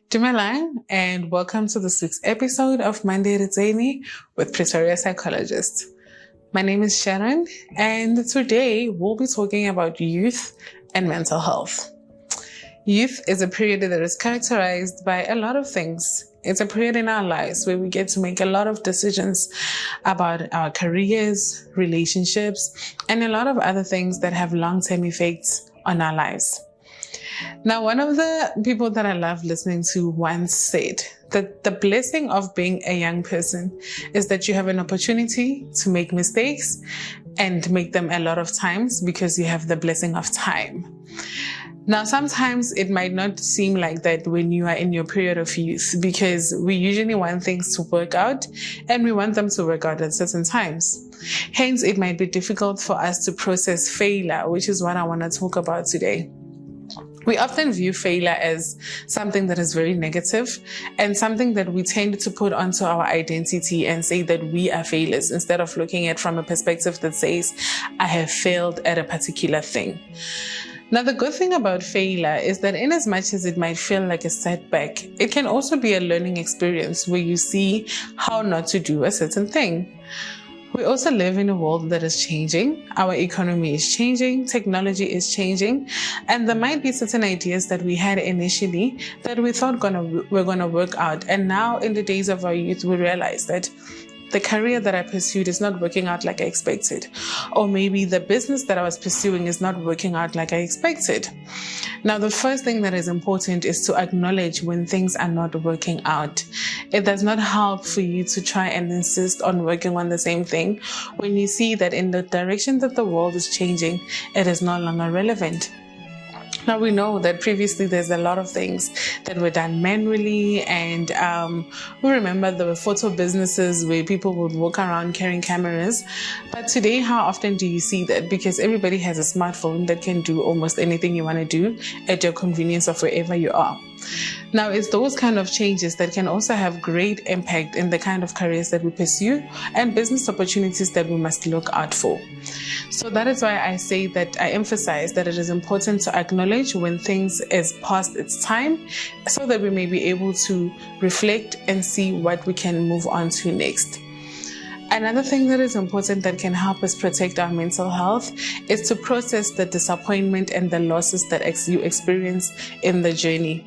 Dumelang, and welcome to this week's episode of Monday ReTsene with Pretoria Psychologists. My name is Sharon, and today we'll be talking about youth and mental health. Youth is a period that is characterized by a lot of things. It's a period in our lives where we get to make a lot of decisions about our careers, relationships, and a lot of other things that have long-term effects on our lives. Now, one of the people that I love listening to once said that the blessing of being a young person is that you have an opportunity to make mistakes and make them a lot of times because you have the blessing of time. Now, sometimes it might not seem like that when you are in your period of youth because we usually want things to work out and we want them to work out at certain times. Hence, it might be difficult for us to process failure, which is what I want to talk about today. We often view failure as something that is very negative and something that we tend to put onto our identity and say that we are failures instead of looking at it from a perspective that says, I have failed at a particular thing. Now, the good thing about failure is that in as much as it might feel like a setback, it can also be a learning experience where you see how not to do a certain thing. We also live in a world that is changing. Our economy is changing, technology is changing, and there might be certain ideas that we had initially that we thought were gonna work out. And now in the days of our youth, we realize that the career that I pursued is not working out like I expected. Or maybe the business that I was pursuing is not working out like I expected. Now, the first thing that is important is to acknowledge when things are not working out. It does not help for you to try and insist on working on the same thing when you see that in the direction that the world is changing, it is no longer relevant. Now, we know that previously there's a lot of things that were done manually, and we remember there were photo businesses where people would walk around carrying cameras. But today, how often do you see that? Because everybody has a smartphone that can do almost anything you want to do at your convenience of wherever you are. Now, it's those kind of changes that can also have great impact in the kind of careers that we pursue and business opportunities that we must look out for. So that is why I say that I emphasize that it is important to acknowledge when things is past its time so that we may be able to reflect and see what we can move on to next. Another thing that is important that can help us protect our mental health is to process the disappointment and the losses that you experience in the journey.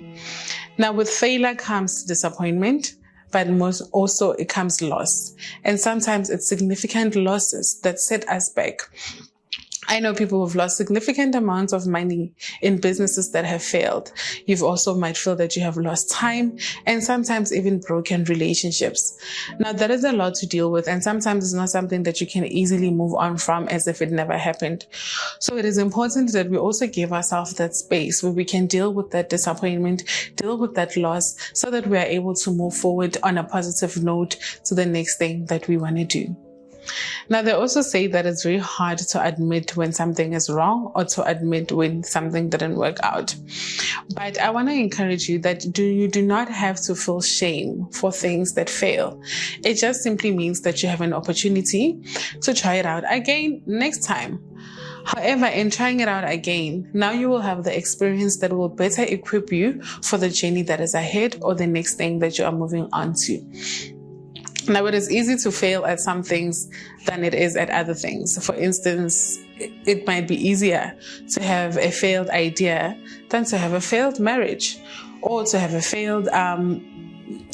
Now, with failure comes disappointment, but most also it comes loss. And sometimes it's significant losses that set us back. I know people who've lost significant amounts of money in businesses that have failed. You've also might feel that you have lost time and sometimes even broken relationships. Now, that is a lot to deal with, and sometimes it's not something that you can easily move on from as if it never happened. So it is important that we also give ourselves that space where we can deal with that disappointment, deal with that loss, so that we are able to move forward on a positive note to the next thing that we want to do. Now, they also say that it's very hard to admit when something is wrong or to admit when something didn't work out. But I want to encourage you that you do not have to feel shame for things that fail. It just simply means that you have an opportunity to try it out again next time. However, in trying it out again, now you will have the experience that will better equip you for the journey that is ahead or the next thing that you are moving on to. Now, it is easy to fail at some things than it is at other things. For instance, it might be easier to have a failed idea than to have a failed marriage, or to have a failed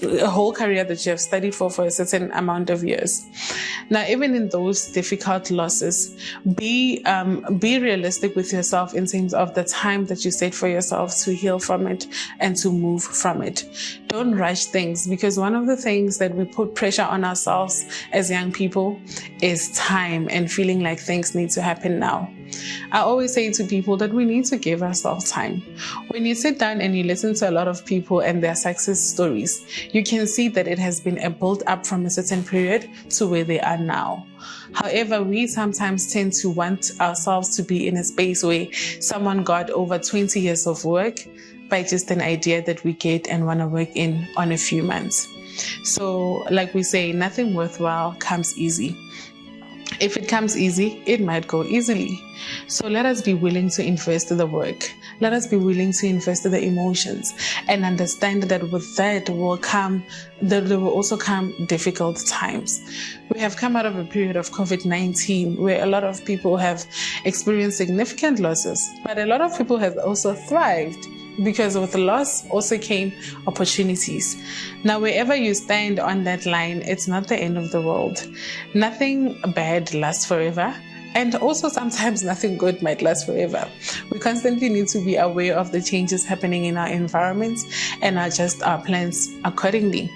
a whole career that you have studied for a certain amount of years. Now, even in those difficult losses, be realistic with yourself in terms of the time that you set for yourself to heal from it and to move from it. Don't rush things, because one of the things that we put pressure on ourselves as young people is time and feeling like things need to happen now. I always say to people that we need to give ourselves time. When you sit down and you listen to a lot of people and their success stories, you can see that it has been a build up from a certain period to where they are now. However, we sometimes tend to want ourselves to be in a space where someone got over 20 years of work by just an idea that we get and want to work in on a few months. So like we say, nothing worthwhile comes easy. If it comes easy, it might go easily. So let us be willing to invest the work. Let us be willing to invest the emotions and understand that with that there will also come difficult times. We have come out of a period of COVID-19 where a lot of people have experienced significant losses, but a lot of people have also thrived, because with the loss also came opportunities. Now, wherever you stand on that line, it's not the end of the world. Nothing bad lasts forever. And also sometimes nothing good might last forever. We constantly need to be aware of the changes happening in our environments and adjust our plans accordingly.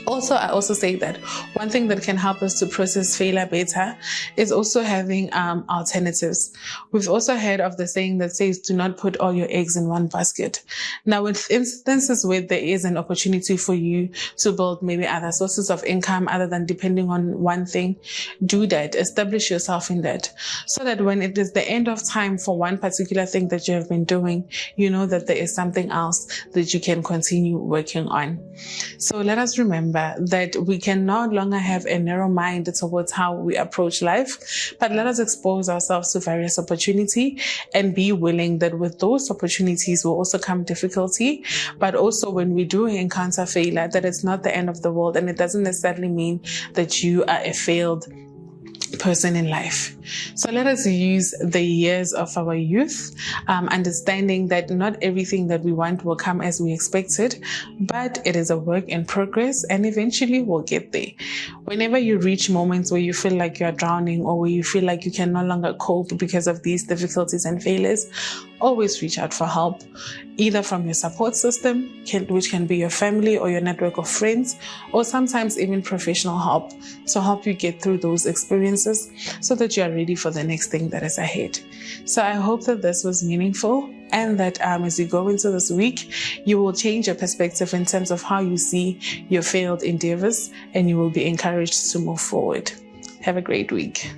Also, I also say that one thing that can help us to process failure better is also having alternatives. We've also heard of the saying that says, do not put all your eggs in one basket. Now, in instances where there is an opportunity for you to build maybe other sources of income other than depending on one thing, do that. Establish yourself in that, so that when it is the end of time for one particular thing that you have been doing, you know that there is something else that you can continue working on. So let us remember that we can no longer have a narrow mind towards how we approach life, but let us expose ourselves to various opportunity and be willing that with those opportunities will also come difficulty, but also when we do encounter failure, that it's not the end of the world, and it doesn't necessarily mean that you are a failed person in life. So let us use the years of our youth, understanding that not everything that we want will come as we expected, but it is a work in progress and eventually we'll get there. Whenever you reach moments where you feel like you're drowning or where you feel like you can no longer cope because of these difficulties and failures, always reach out for help, either from your support system, which can be your family or your network of friends, or sometimes even professional help to help you get through those experiences so that you are ready for the next thing that is ahead. So I hope that this was meaningful and that as you go into this week, you will change your perspective in terms of how you see your failed endeavors and you will be encouraged to move forward. Have a great week.